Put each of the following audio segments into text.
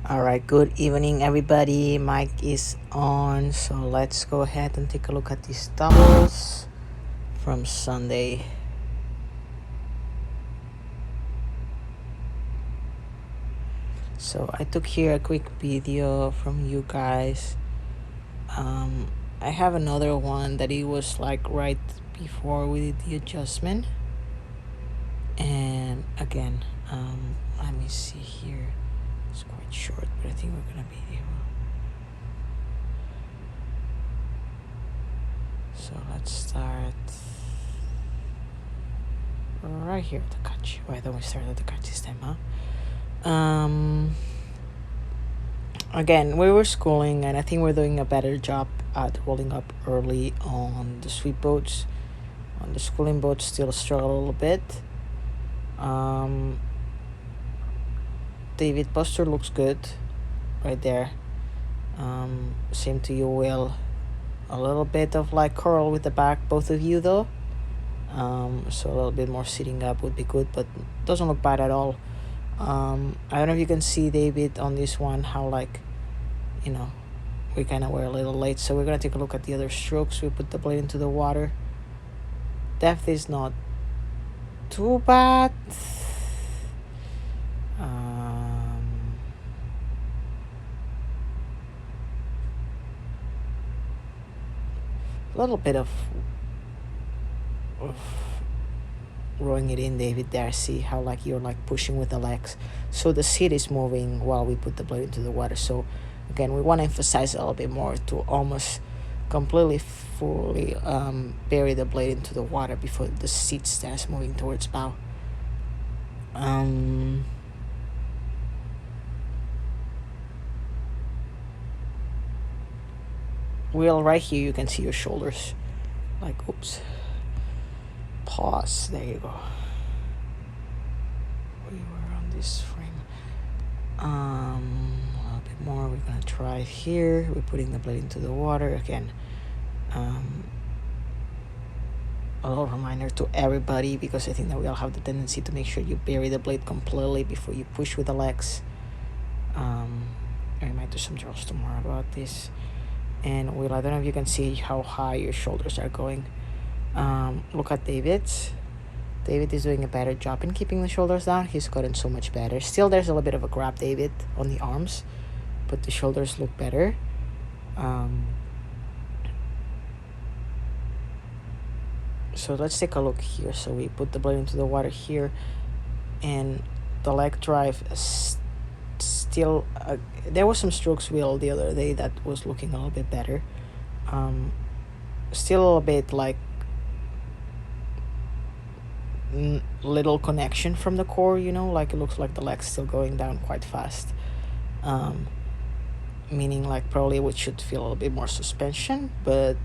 All right, good evening, everybody. Mic is on, so let's go ahead and take a look at these doubles from Sunday. So I took here a quick video from you guys. I have another one that it was like right before we did the adjustment. And again, let me see here. It's quite short, but I think we're gonna be able. So let's start right here at the catch. Why don't we start at the catch this time, huh? Again, we were schooling, and I think we're doing a better job at rolling up early on the sweep boats. On the schooling boats, still struggle a little bit. David Buster looks good right there. Same to you, Will. A little bit of like curl with the back, both of you though. So a little bit more sitting up would be good, but doesn't look bad at all. I don't know if you can see David on this one, how like, we kind of were a little late. So we're going to take a look at the other strokes. We put the blade into the water. Depth is not too bad. A little bit of rowing it in, David, there. See how like you're like pushing with the legs, so the seat is moving while we put the blade into the water. So again, we want to emphasize a little bit more to almost completely fully bury the blade into the water before the seat starts moving towards bow. Will, right here you can see your shoulders, like, oops, pause, there you go. We were on this frame. A little bit more. We're gonna try it here. We're putting the blade into the water again. A little reminder to everybody, because I think that we all have the tendency to make sure you bury the blade completely before you push with the legs. I might do some drills tomorrow about this. And Will, I don't know if you can see how high your shoulders are going. Look at David. David is doing a better job in keeping the shoulders down. He's gotten so much better. Still, there's a little bit of a grab, David, on the arms, but the shoulders look better. So let's take a look here. So we put the blade into the water here, and the leg drive still, there was some strokes wheel the other day that was looking a little bit better. Still a little bit like little connection from the core, like it looks like the leg's still going down quite fast, meaning like probably we should feel a little bit more suspension, but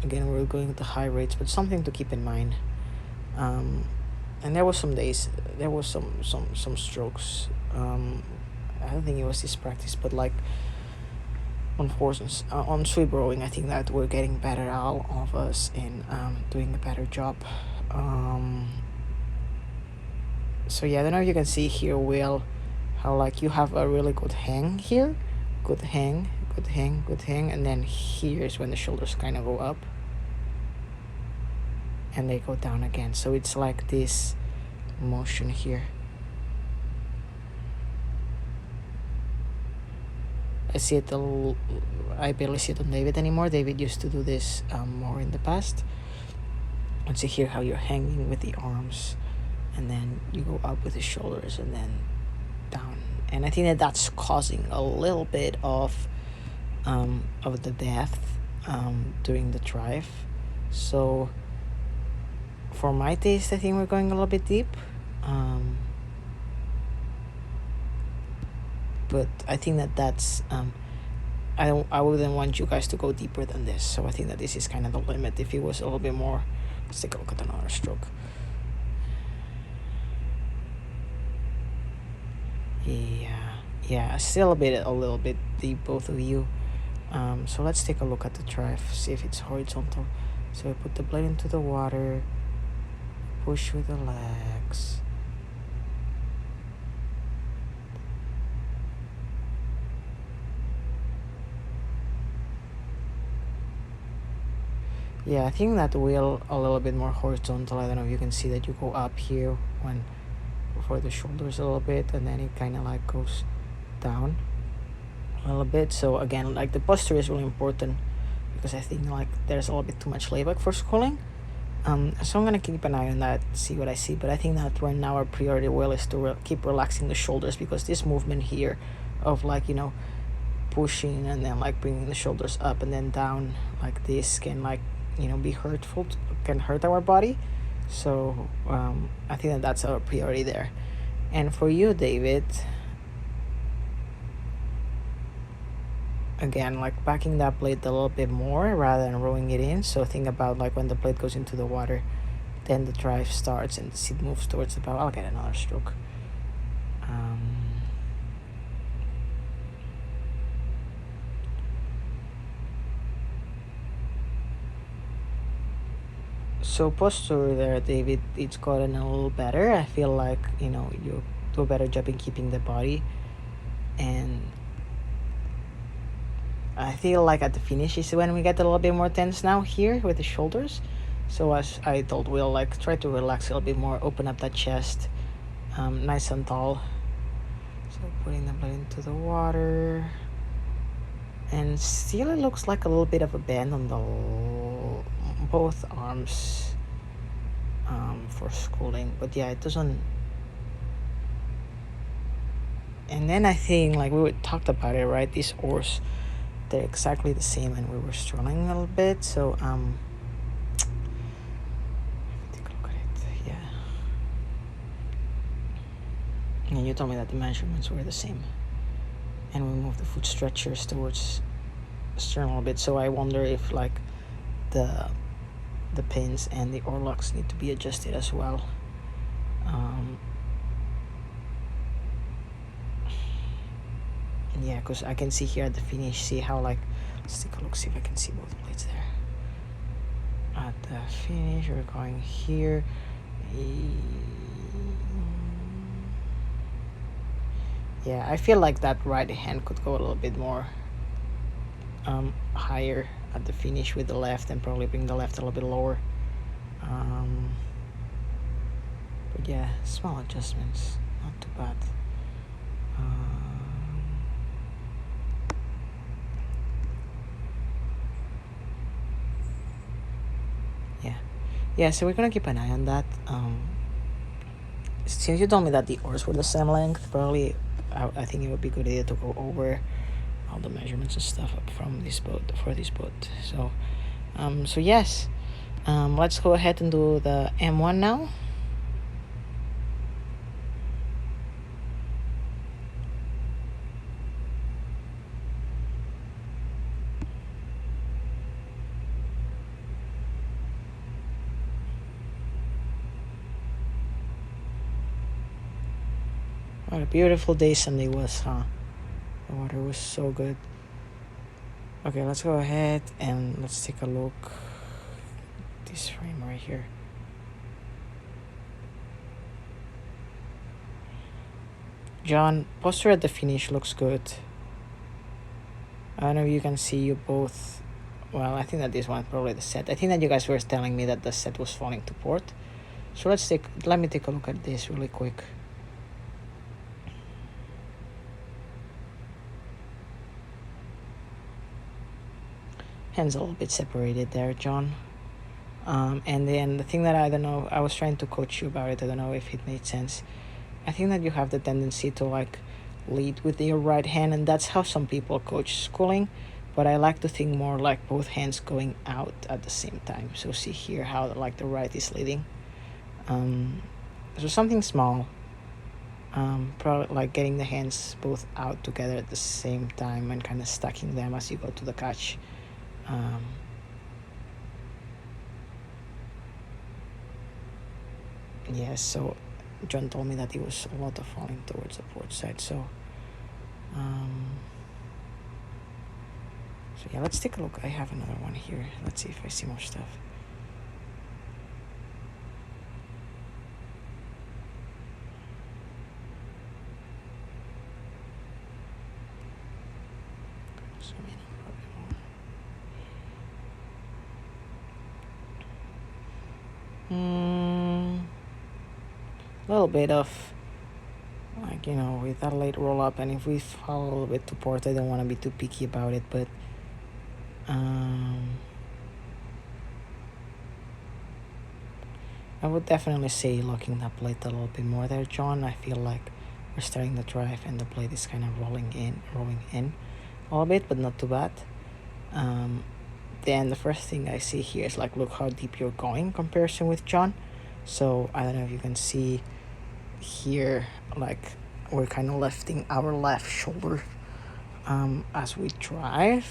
again, we're going to high rates, but something to keep in mind. And there was some days, there was some strokes. I don't think it was this practice, but like on horses, on sweep rowing, I think that we're getting better, all of us, in doing a better job. So yeah, I don't know if you can see here, Will, how like you have a really good hang here, good hang, and then here's when the shoulders kind of go up and they go down again. So it's like this motion here. I barely see it on David anymore. David used to do this more in the past. And see here how you're hanging with the arms, and then you go up with the shoulders and then down. And I think that that's causing a little bit of the depth during the drive. So for my taste, I think we're going a little bit deep. But I think that's I wouldn't want you guys to go deeper than this. So I think that this is kind of the limit. If it was a little bit more, let's take a look at another stroke. Yeah, still a little bit deep, both of you. So let's take a look at the drive, see if it's horizontal. So I put the blade into the water, push with the legs, Yeah, I think that wheel a little bit more horizontal. I don't know if you can see that you go up here when for the shoulders a little bit, and then it kind of like goes down a little bit. So again, like the posture is really important because I think like there's a little bit too much layback for schooling. So I'm gonna keep an eye on that, see what I see. But I think that right now our priority will is to keep relaxing the shoulders, because this movement here of like, you know, pushing and then like bringing the shoulders up and then down like this can like, you know, be hurtful, can hurt our body. So I think that that's our priority there. And for you, David, again, like backing that blade a little bit more rather than rolling it in. So think about like when the blade goes into the water, then the drive starts and the seat moves towards the bow. I'll get another stroke. So posture there, David, it's gotten a little better. I feel like, you know, you do a better job in keeping the body, and I feel like at the finish is when we get a little bit more tense now here with the shoulders. So as I told Will, like try to relax a little bit more, open up that chest, nice and tall. So putting the blade into the water, and still it looks like a little bit of a bend on the both arms for schooling, but yeah, it doesn't. And then I think like we talked about it, right? These oars, they're exactly the same, and we were struggling a little bit. So take a look at it. Yeah. And you told me that the measurements were the same, and we moved the foot stretchers towards stern a little bit. So I wonder if like the pins and the oar locks need to be adjusted as well. Yeah, because I can see here at the finish, see how like, let's take a look, see if I can see both blades there. At the finish, we're going here. Yeah, I feel like that right hand could go a little bit more higher at the finish with the left, and probably bring the left a little bit lower. But yeah, small adjustments, not too bad. Yeah, so we're gonna keep an eye on that. Since you told me that the oars were the same length, probably I think it would be a good idea to go over all the measurements and stuff up from this boat for this boat. So so yes, let's go ahead and do the M1 now. What a beautiful day Sunday was, huh? The water was so good. Okay, let's go ahead and let's take a look. This frame right here. John, posture at the finish looks good. I don't know if you can see you both. Well, I think that this one probably the set. I think that you guys were telling me that the set was falling to port. So let me take a look at this really quick. Hands a little bit separated there, John. And then the thing that I don't know, I was trying to coach you about it. I don't know if it made sense. I think that you have the tendency to like lead with your right hand, and that's how some people coach schooling. But I like to think more like both hands going out at the same time. So see here how like the right is leading. So something small. Probably like getting the hands both out together at the same time and kind of stacking them as you go to the catch. Yeah, so John told me that it was a lot of falling towards the port side. So yeah, let's take a look. I have another one here. Let's see if I see more stuff. A little bit of, like, with that late roll up, and if we fall a little bit to port, I don't want to be too picky about it, but I would definitely say locking that plate a little bit more there, John. I feel like we're starting the drive and the plate is kind of rolling in a little bit, but not too bad. Then the first thing I see here is like, look how deep you're going in comparison with John. So I don't know if you can see here, like we're kind of lifting our left shoulder as we drive,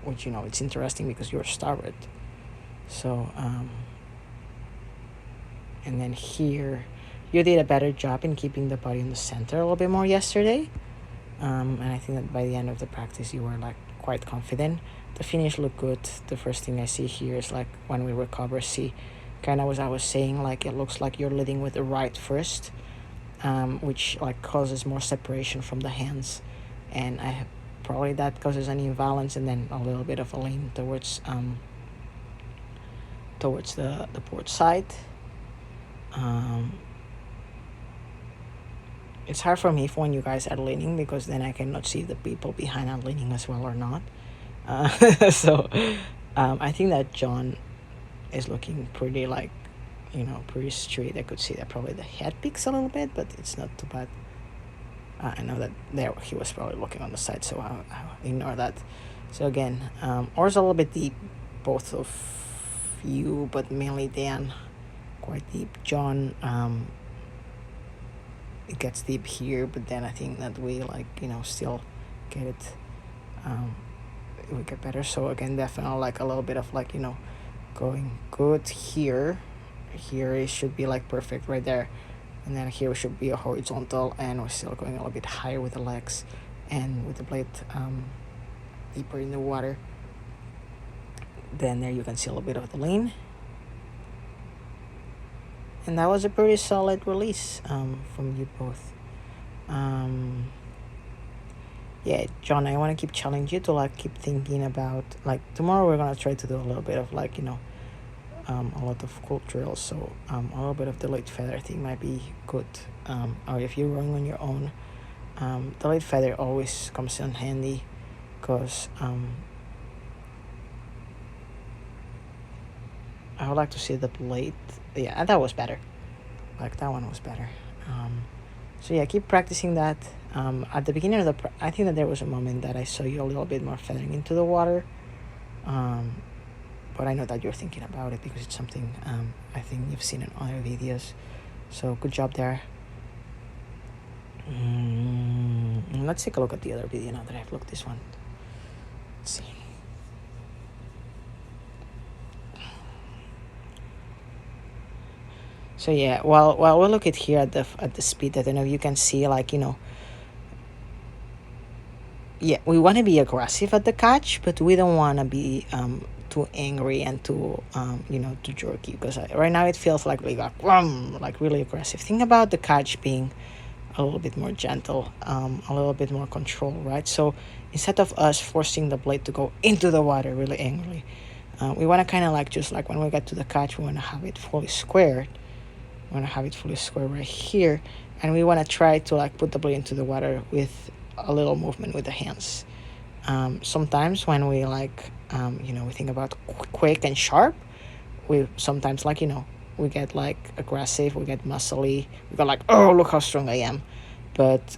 which it's interesting because you're starboard. So and then here you did a better job in keeping the body in the center a little bit more yesterday, and I think that by the end of the practice you were like quite confident. The finish looked good. The first thing I see here is like when we recover, see kind of as I was saying, like it looks like you're leading with the right first, which like causes more separation from the hands, and probably that causes an imbalance, and then a little bit of a lean towards the port side. It's hard for me when you guys are leaning, because then I cannot see the people behind are leaning as well or not. So I think that John is looking pretty like, pretty straight. I could see that probably the head peaks a little bit, but it's not too bad. I know that there he was probably looking on the side, so I'll ignore that. So again, oars a little bit deep, both of you, but mainly Dan, quite deep. John, it gets deep here, but then I think that we still get it. We get better. So again, definitely like a little bit of like going good here. Here it should be like perfect right there, and then here should be a horizontal, and we're still going a little bit higher with the legs and with the blade deeper in the water. Then there you can see a little bit of the lean, and that was a pretty solid release from you both. Yeah, John, I want to keep challenging you to like keep thinking about, like, tomorrow we're gonna try to do a little bit of like a lot of cool drills, so a little bit of delayed feather thing might be good, or if you're rowing on your own, delayed feather always comes in handy, because I would like to see the blade. Yeah, that was better. Like that one was better. So yeah, keep practicing that. At the beginning of I think that there was a moment that I saw you a little bit more feathering into the water. But I know that you're thinking about it because it's something I think you've seen in other videos. So good job there. Let's take a look at the other video now that I've looked this one. Let's see. So yeah, while we look at here at the speed, I don't know if you can see, like, yeah, we want to be aggressive at the catch, but we don't want to be too angry and too too jerky, because right now it feels like we got like really aggressive. Think about the catch being a little bit more gentle, a little bit more control, right? So instead of us forcing the blade to go into the water really angrily, we want to kind of like, just like when we get to the catch, we want to have it fully squared. We want to have it fully square right here, and we want to try to like put the blade into the water with a little movement with the hands. Sometimes when we like we think about quick and sharp, we sometimes like we get like aggressive, we get muscly, we go like, oh, look how strong I am. But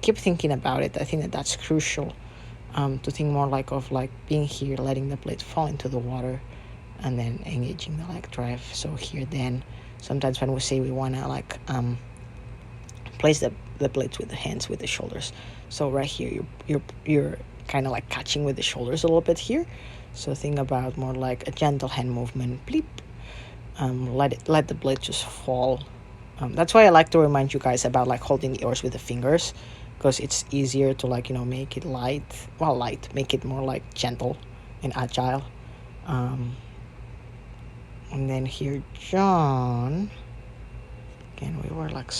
keep thinking about it. I think that that's crucial, to think more like of like being here, letting the blade fall into the water, and then engaging the leg drive. So here then, sometimes when we say we want to like place the blades with the hands, with the shoulders. So right here, you're kind of like catching with the shoulders a little bit here. So think about more like a gentle hand movement, bleep. Let the blade just fall. That's why I like to remind you guys about like holding the oars with the fingers, because it's easier to like make it make it more like gentle and agile. And then here, John, again, we were like,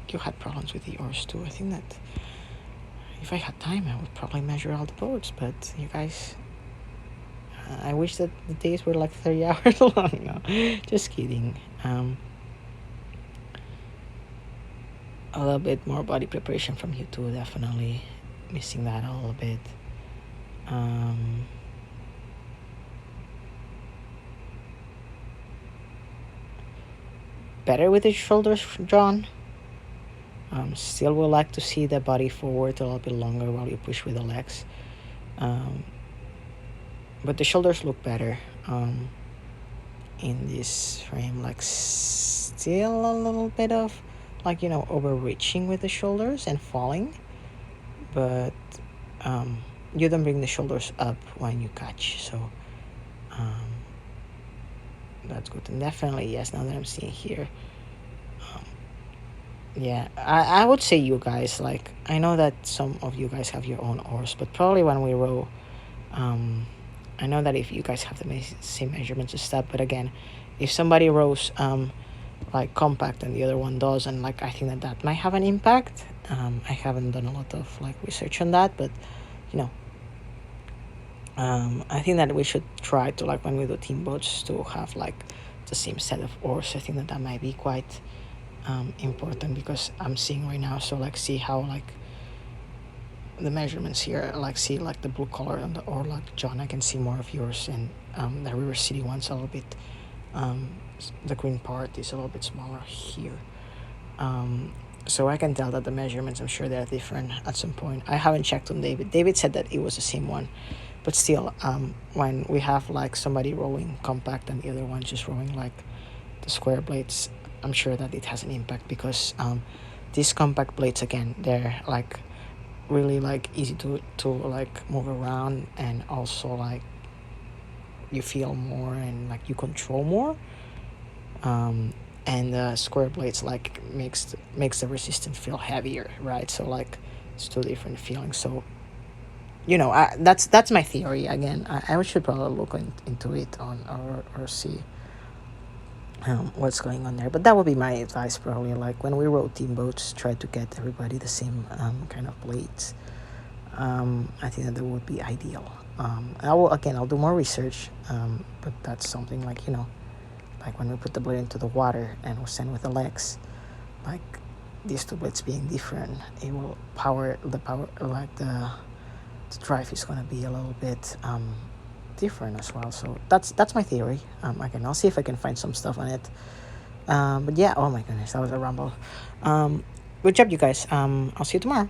you had problems with the oars too. I think that if I had time, I would probably measure all the boats, but you guys I wish that the days were like 30 hours long. No, just kidding. A little bit more body preparation from you too, definitely missing that a little bit. Better with the shoulders, John. Still would like to see the body forward a little bit longer while you push with the legs. But the shoulders look better in this frame. Like still a little bit of like, you know, overreaching with the shoulders and falling. But you don't bring the shoulders up when you catch. So that's good. And definitely, yes, now that I'm seeing here. Yeah, I would say you guys, like, I know that some of you guys have your own oars, but probably when we row, I know that if you guys have the same measurements and stuff, but again, if somebody rows like compact and the other one doesn't, like, I think that that might have an impact. I haven't done a lot of like research on that, but you know, I think that we should try to, like, when we do team boats, to have like the same set of oars. I think that that might be quite important, because I'm seeing right now, so like see how like the measurements here, like see like the blue color on the, or like John, I can see more of yours, and the River City one's a little bit the green part is a little bit smaller here, so I can tell that the measurements, I'm sure they're different at some point. I haven't checked on David said that it was the same one, but still, when we have like somebody rowing compact and the other one just rowing like the square blades, I'm sure that it has an impact, because these compact blades, again, they're like really like easy to like move around, and also like you feel more and like you control more, and the square blades like makes the resistance feel heavier, right? So like it's two different feelings. So you know, that's my theory. Again, I should probably look into it on, or see what's going on there, but that would be my advice. Probably, like, when we row team boats, try to get everybody the same kind of blades. I think that would be ideal. I'll do more research, but that's something, like, you know, like when we put the blade into the water and we send with the legs, like these two blades being different, it will power like the drive is going to be a little bit different as well. So that's my theory. Again, I'll see if I can find some stuff on it. But yeah, oh my goodness, that was a rumble. Good job, you guys. I'll see you tomorrow.